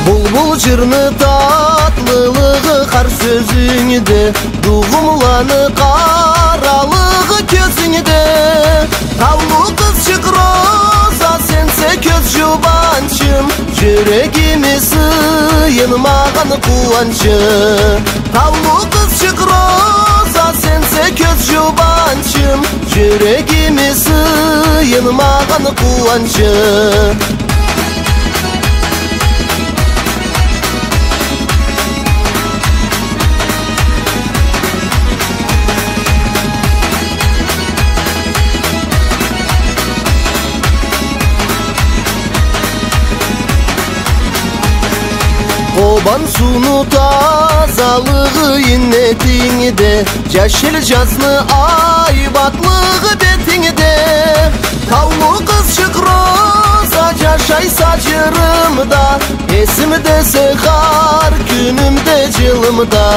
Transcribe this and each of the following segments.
Bulbul jırны tatlılığı kar sözüngde, Dugumlanı karalığı közüngde. Tavlu kızcık roza sense köz jubançım, Yüreğimi sıyınmağın kuvancı. Tavlu kızcık roza sense köz jubançım, Yüreğimi sıyınmağın kuvancı. Koban sunu tazalığı innetingde, Yeşil cazlı aybatlığı betingde. Tavlu kızcık roza yaşay saçırımda, Esimde sehar günümde cılımda.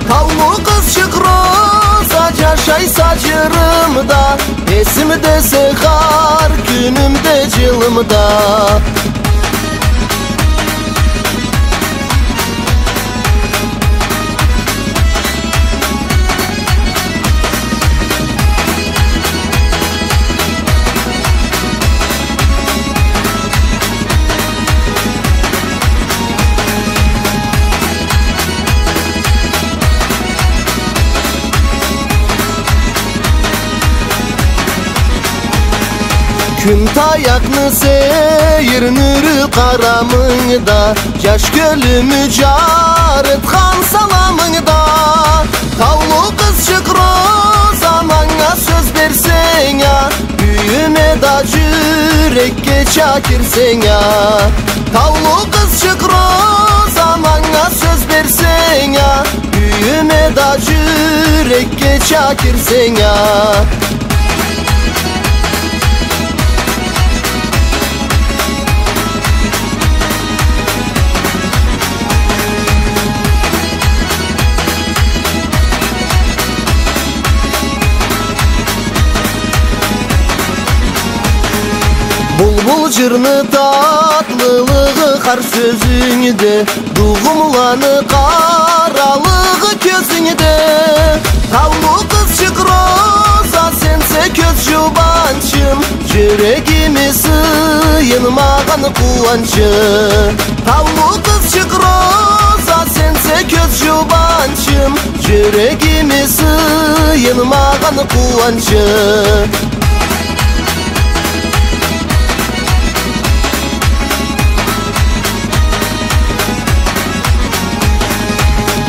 Tavlu kızcık roza yaşay saçırımda, Esimde sehar günümde cılımda. Küm tayakны seyirnürü karamıngda, Yaş gölümü jarıtkan salamıngda. Tavlu kızcık roza manga söz bersen ya, Büyüme da yürekке çakirsen ya. Tavlu kızcık roza manga söz bersen ya, Büyüme da yürekke çakirsen ya. Bulbul jırны tatlılığı kar sözüngde, Dugumlanı karalığı közüngde. Tavlu kızcık roza sense köz jubançım, Yüreğimi sıyınmağın kuvancı. Tavlu kızcık roza sense köz jubançım, Yüreğimi sıyınmağın kuvancı.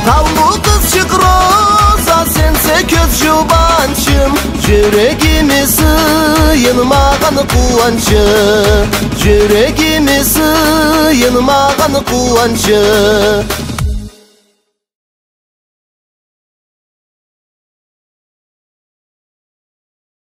Tavlu kızcık roza sense köz jubançım, Yüreğimi sıyınmağın kuvancı. Yüreğimi sıyınmağın kuvancı.